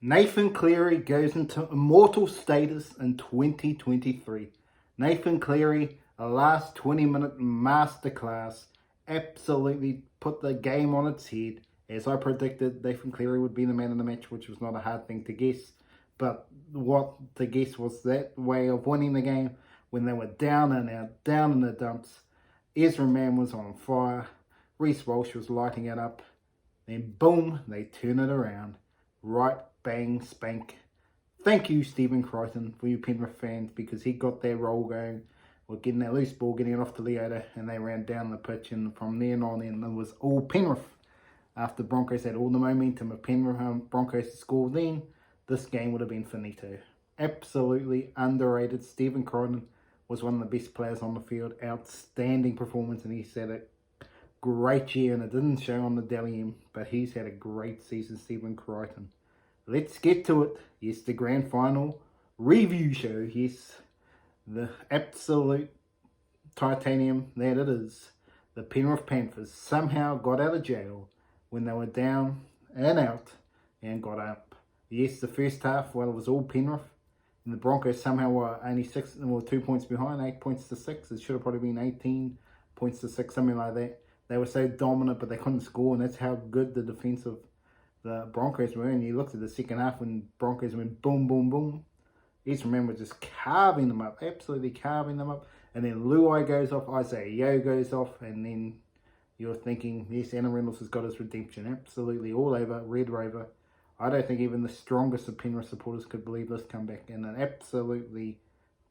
Nathan Cleary goes into immortal status in 2023. Nathan Cleary, a last 20-minute masterclass, absolutely put the game on its head. As I predicted, Nathan Cleary would be the man of the match, which was not a hard thing to guess. But what to guess was that way of winning the game when they were down and out, down in the dumps. Ezra was on fire. Reece Walsh was lighting it up. Then boom, they turn it around. Right bang spank. Thank you, Stephen Crichton, for you Penrith fans, because he got their roll going. We're getting that loose ball, getting it off to Leota, and they ran down the pitch, and from then on in, it was all Penrith. After Broncos had all the momentum of Penrith Broncos to score, then this game would have been finito. Absolutely underrated. Stephen Crichton was one of the best players on the field. Outstanding performance, and he's had a great year, and it didn't show on the Dally, but he's had a great season, Stephen Crichton. Let's get to it. Yes, the grand final review show. Yes, the absolute titanium that it is. The Penrith Panthers somehow got out of jail when they were down and out and got up. Yes, the first half, well, it was all Penrith. And the Broncos somehow were only 2 points behind, 8 points to 6. It should have probably been 18 points to 6, something like that. They were so dominant, but they couldn't score, and that's how good the defense of the Broncos were. And you looked at the second half when Broncos went boom, boom, boom. Ezra was just carving them up, absolutely carving them up. And then Luai goes off, Isaiah Yeo goes off, and then you're thinking, yes, Reynolds has got his redemption. Absolutely all over, Red Rover. I don't think even the strongest of Penrith supporters could believe this comeback. And it absolutely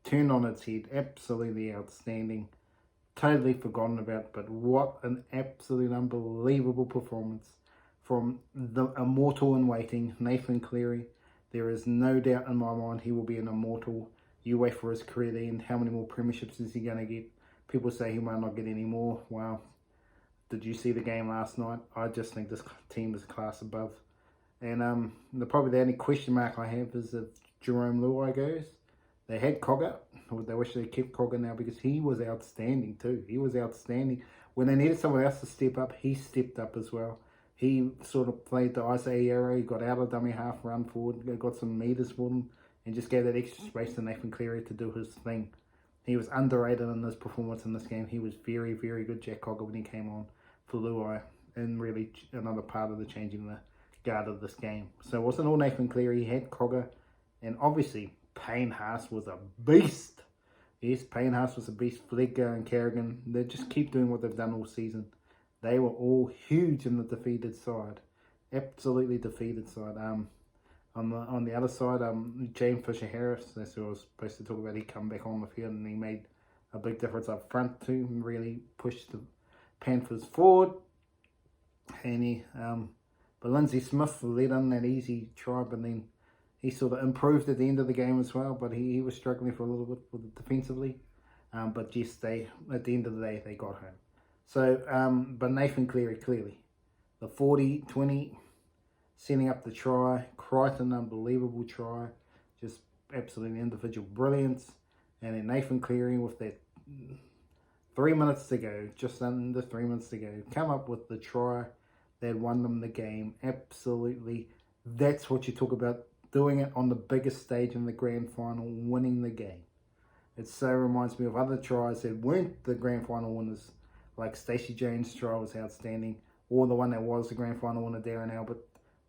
turned on its head, absolutely outstanding. Totally forgotten about, but what an absolute unbelievable performance from the immortal in waiting, Nathan Cleary. There is no doubt in my mind he will be an immortal. You wait for his career to end. How many more premierships is he going to get? People say he might not get any more. Wow. Did you see the game last night? I just think this team is class above. And probably the only question mark I have is if Jerome Luai goes. They had Cogger. They wish they kept Cogger now because he was outstanding too. He was outstanding. When they needed someone else to step up, he stepped up as well. He sort of played the Isaiah Yeo. He got out of dummy half, run forward, got some meters for them, and just gave that extra space to Nathan Cleary to do his thing. He was underrated in his performance in this game. He was very, very good, Jack Cogger, when he came on for Luai, and really another part of the changing the guard of this game. So it wasn't all Nathan Cleary. He had Cogger, and obviously Haas was a beast. Yes, Haas was a beast. Fledger and Carrigan, they just keep doing what they've done all season. They were all huge in the defeated side. Absolutely defeated side. On the other side, James Fisher-Harris, that's who I was supposed to talk about. He come back on the field and he made a big difference up front too, and really pushed the Panthers forward. And but Lindsay Smith led in that easy try, but then he sort of improved at the end of the game as well, but he was struggling for a little bit with defensively. But yes, at the end of the day, they got home. So, but Nathan Cleary, clearly, the 40-20, setting up the try. Crichton, unbelievable try. Just absolutely individual brilliance. And then Nathan Cleary with that 3 minutes to go, just under 3 minutes to go, come up with the try that won them the game. Absolutely, that's what you talk about. Doing it on the biggest stage in the grand final, winning the game. It so reminds me of other tries that weren't the grand final winners, like Stacey Jones' try was outstanding, or the one that was the grand final winner, Darren Albert,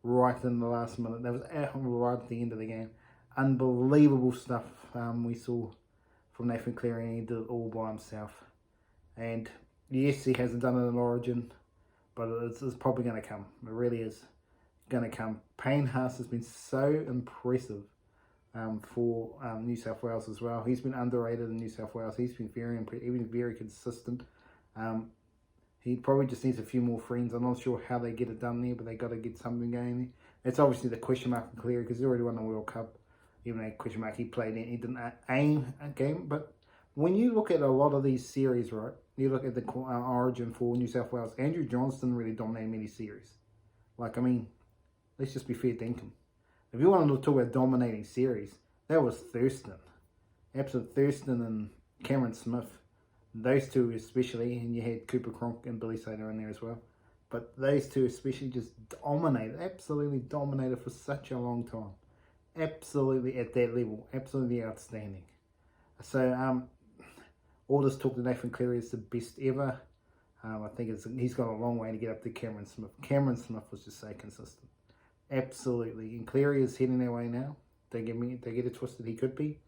right in the last minute. That was right at the end of the game. Unbelievable stuff we saw from Nathan Cleary, and he did it all by himself. And yes, he hasn't done it in Origin, but it's probably going to come. It really is going to come. Haas has been so impressive for New South Wales as well. He's been underrated in New South Wales. He's been very consistent. He probably just needs a few more friends. I'm not sure how they get it done there, but they got to get something going there. It's obviously the question mark in Cleary because he already won the World Cup. Even though question mark he played in, he didn't aim a game. But when you look at a lot of these series, right, you look at the Origin for New South Wales, Andrew Johnston really dominated many series. Like, I mean, let's just be fair dinkum. If you want to talk about dominating series, that was Thurston. Absolute Thurston and Cameron Smith. Those two especially, and you had Cooper Cronk and Billy Slater in there as well. But those two especially just absolutely dominated for such a long time. Absolutely at that level, absolutely outstanding. So all this talk to Nathan Cleary is the best ever. I think he's got a long way to get up to Cameron Smith. Cameron Smith was just so consistent. Absolutely. And Cleary is heading their way now. Don't get it twisted, he could be.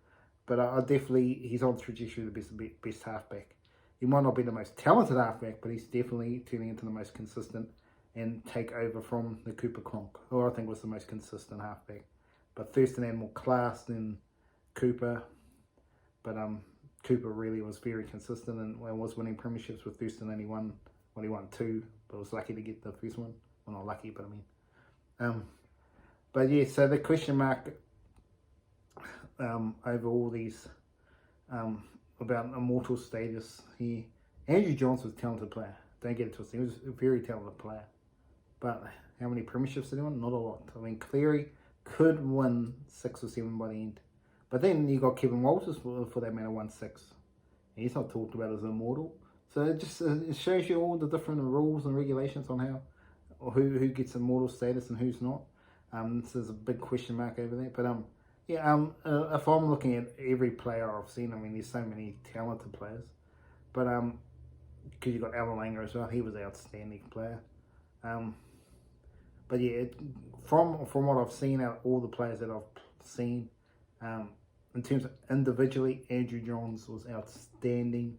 But he's on the trajectory of the best halfback. He might not be the most talented halfback, but he's definitely turning into the most consistent and take over from the Cooper Cronk, who I think was the most consistent halfback. But Thurston had more class than Cooper. But Cooper really was very consistent and was winning premierships with Thurston. And he won 2, but was lucky to get the first one. Well, not lucky, but I mean. But yeah, so the question mark over all these about immortal status here. Andrew Johns was a talented player. Don't get it twisted. He was a very talented player. But how many premierships did he win? Not a lot. I mean, Cleary could win 6 or 7 by the end. But then you got Kevin Walters for that matter, 1-6. He's not talked about as immortal. So it shows you all the different rules and regulations on how or who gets immortal status and who's not. This is a big question mark over there. But if I'm looking at every player I've seen, I mean, there's so many talented players. But because you got Alan Langer as well, he was an outstanding player. But yeah, from what I've seen out of all the players that I've seen, in terms of individually, Andrew Johns was outstanding,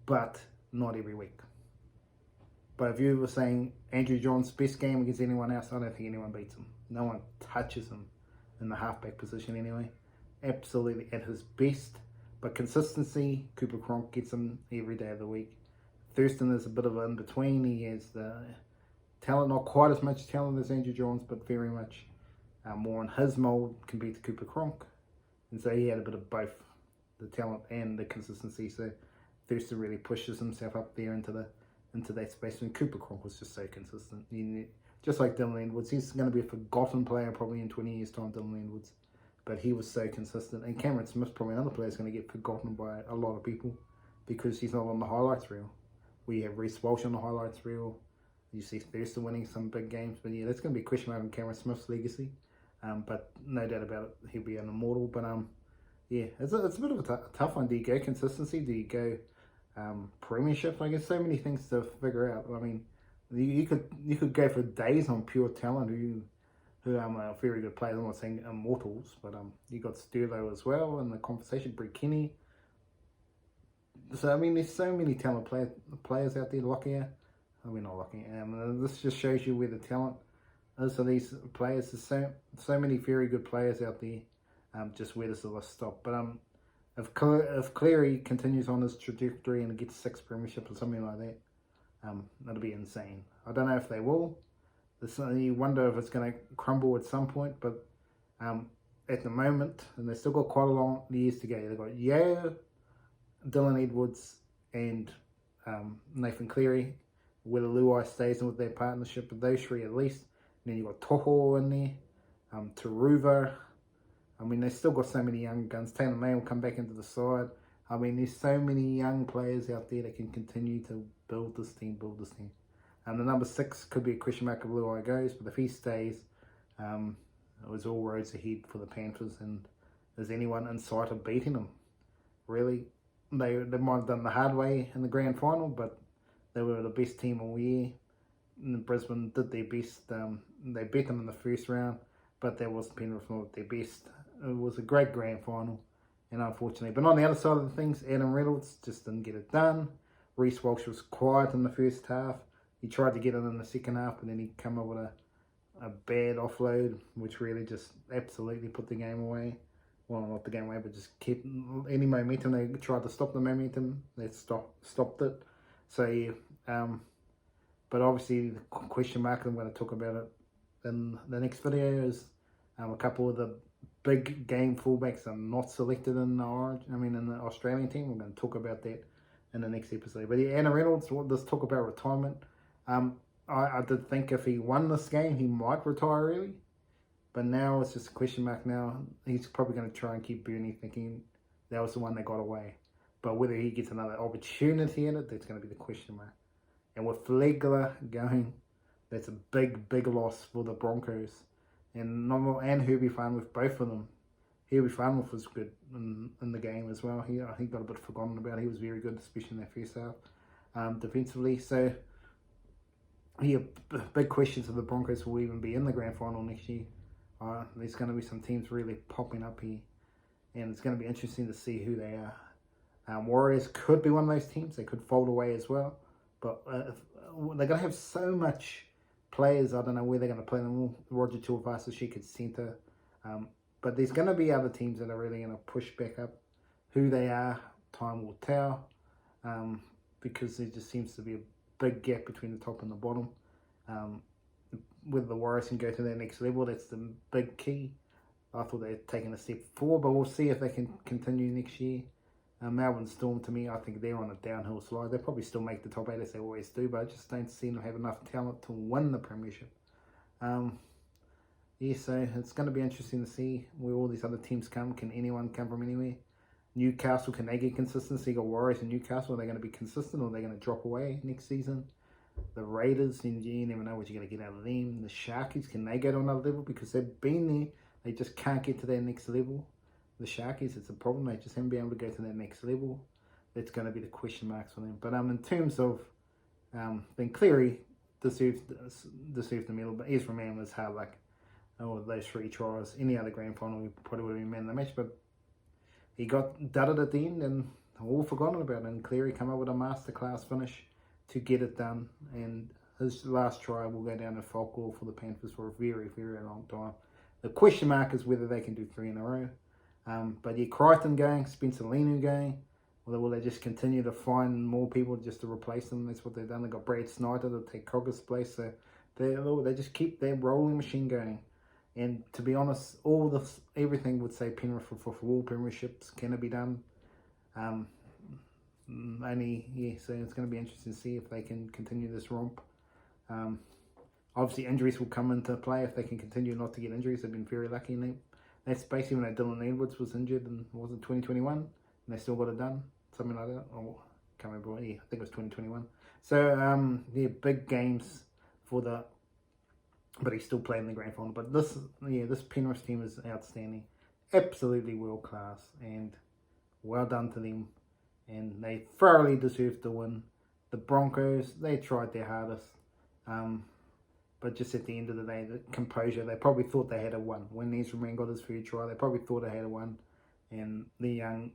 but not every week. But if you were saying Andrew Johns' best game against anyone else, I don't think anyone beats him. No one touches him in the halfback position anyway. Absolutely at his best. But consistency, Cooper Cronk gets him every day of the week. Thurston is a bit of an in-between. He has the talent, not quite as much talent as Andrew Johns, but very much more in his mould compared to Cooper Cronk. And so he had a bit of both the talent and the consistency. So Thurston really pushes himself up there into that space. And Cooper Cronk was just so consistent. Just like Dylan Edwards, he's going to be a forgotten player probably in 20 years' time, Dylan Edwards. But he was so consistent. And Cameron Smith, probably another player, is going to get forgotten by a lot of people because he's not on the highlights reel. We have Reece Walsh on the highlights reel. You see Thurston winning some big games. But yeah, that's going to be a question mark on Cameron Smith's legacy. But no doubt about it, he'll be an immortal. But yeah, it's a bit of a tough one. Do you go consistency? Do you go premiership? Like, there's so many things to figure out. I mean, you could go for days on pure talent who are very good players. I'm not saying immortals, but you got Sterlo as well in the conversation. Brett Kenny. So I mean, there's so many talented players out there. Lockyer. I mean, not Lockyer. This just shows you where the talent is for these players. There's so many very good players out there. Just where does the list stop? But if Cleary continues on his trajectory and gets 6 premierships or something like that, that'll be insane. I don't know if they will. You wonder if it's going to crumble at some point, but at the moment, and they've still got quite a long years to go. They've got Yeo, Dylan Edwards, and Nathan Cleary, whether Luai stays in with their partnership, but those 3 at least. And then you've got Toho in there, Taruva. I mean, they've still got so many young guns. Taylor May will come back into the side. I mean, there's so many young players out there that can continue to build this team. And the number 6 could be a question mark if Luai goes, but if he stays, it was all roads ahead for the Panthers. And is anyone in sight of beating them? Really? They might have done the hard way in the grand final, but they were the best team all year. And Brisbane did their best. They beat them in the first round, but that was Penrith not at their best. It was a great grand final, and unfortunately. But on the other side of the things, Adam Reynolds just didn't get it done. Reece Walsh was quiet in the first half. He tried to get it in the second half, but then he came up with a bad offload, which really just absolutely put the game away. Well, not the game away, but just kept any momentum. They tried to stop the momentum. They stopped it. So, yeah. But obviously, the question mark, I'm going to talk about it in the next video, is a couple of the big game fullbacks are not selected in the Australian team. We're going to talk about that in the next episode. But yeah, Anna Reynolds, let's talk about retirement. I did think if he won this game, he might retire early. But now it's just a question mark now. He's probably going to try and keep Bernie, thinking that was the one that got away. But whether he gets another opportunity in it, that's going to be the question mark. And with Flegler going, that's a big loss for the Broncos. And Herbie Farnworth, both of them. Herbie Farnworth was good in the game as well. I think got a bit forgotten about. He was very good, especially in that first half, defensively. So, big questions of the Broncos will even be in the grand final next year. There's going to be some teams really popping up here, and it's going to be interesting to see who they are. Warriors could be one of those teams. They could fold away as well, but they're going to have so much players. I don't know where they're going to play them all. Roger Tuivasa-Sheck at centre. But there's going to be other teams that are really going to push back up. Who they are, time will tell. Because there just seems to be a big gap between the top and the bottom. Whether the Warriors can go to their next level, that's the big key. I thought they'd taken a step forward, but we'll see if they can continue next year. Melbourne Storm, to me, I think they're on a downhill slide. They'll probably still make the top 8 as they always do, but I just don't see them have enough talent to win the premiership. Yeah, so it's going to be interesting to see where all these other teams come. Can anyone come from anywhere? Newcastle, can they get consistency? You got Warriors and Newcastle. Are they going to be consistent or are they going to drop away next season? The Raiders, you never know what you're going to get out of them. The Sharkies, can they go to another level? Because they've been there. They just can't get to their next level. The Sharkies, it's a problem. They just haven't been able to go to that next level. That's going to be the question marks for them. But in terms of, then Cleary deserved the medal. But Ezra Man was hard luck. Those 3 tries. Any other grand final, we probably would have been man of the match. But he got dudded at the end and all forgotten about it. And Cleary come up with a masterclass finish to get it done. And his last try will go down in folklore for the Panthers for a very, very long time. The question mark is whether they can do 3 in a row. But yeah, Crichton going, Spencer Lenu going. Or will they just continue to find more people just to replace them? That's what they've done. They've got Brad Snyder to take Cogger's place. So they just keep their rolling machine going. And to be honest, everything would say Penrith for all premierships. Can it be done? So it's going to be interesting to see if they can continue this romp. Obviously, injuries will come into play if they can continue not to get injuries. They've been very lucky in that. That's basically when Dylan Edwards was injured in, was it 2021? And they still got it done. Something like that. Oh, can't remember. Yeah, I think it was 2021. So, big games for the... But he's still playing the grand final. But this Penrith team is outstanding. Absolutely world class. And well done to them. And they thoroughly deserve to win. The Broncos, they tried their hardest. But just at the end of the day, the composure, they probably thought they had a won. When Ezra Man got his first try, they probably thought they had a won. And the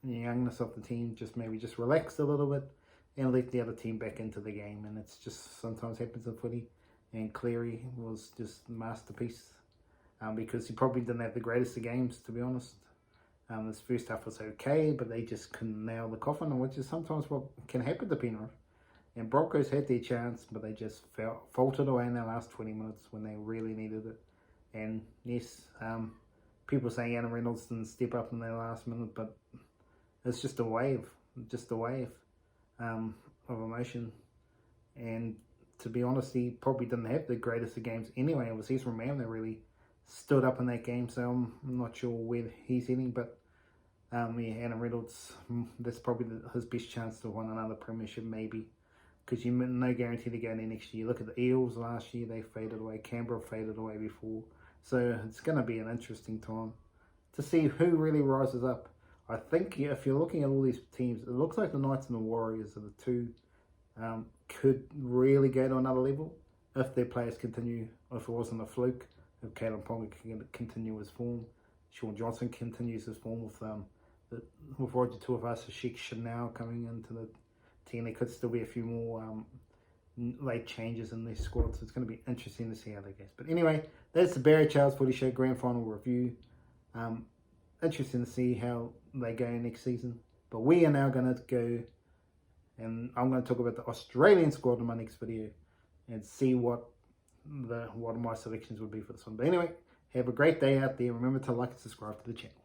youngness of the team just relaxed a little bit and let the other team back into the game. And it's just sometimes happens in footy. And Cleary was just a masterpiece because he probably didn't have the greatest of games, to be honest. His first half was okay, but they just couldn't nail the coffin, which is sometimes what can happen to Penrith. And Broncos had their chance, but they just faltered away in their last 20 minutes when they really needed it. And yes, people saying Adam Reynolds didn't step up in their last minute, but it's just a wave of emotion. And to be honest, he probably didn't have the greatest of games anyway. It was Ezra Man that really stood up in that game, so I'm not sure where he's heading, but Adam Reynolds, that's probably his best chance to win another premiership, maybe, because you're no guarantee to go there next year. Look at the Eels last year, they faded away. Canberra faded away before, so it's going to be an interesting time to see who really rises up. I think if you're looking at all these teams, it looks like the Knights and the Warriors are the two could really go to another level if their players continue, if it wasn't a fluke, if Caleb Ponga can continue his form, Sean Johnson continues his form with Roger Tuivasa-Sheck Chanel coming into the team. There could still be a few more late changes in their squad, so it's going to be interesting to see how that goes. But anyway, that's the Barry Charles Footy Show Grand Final review. Interesting to see how they go next season. But we are now going to go, and I'm going to talk about the Australian squad in my next video and see what my selections would be for this one. But anyway, have a great day out there. Remember to like and subscribe to the channel.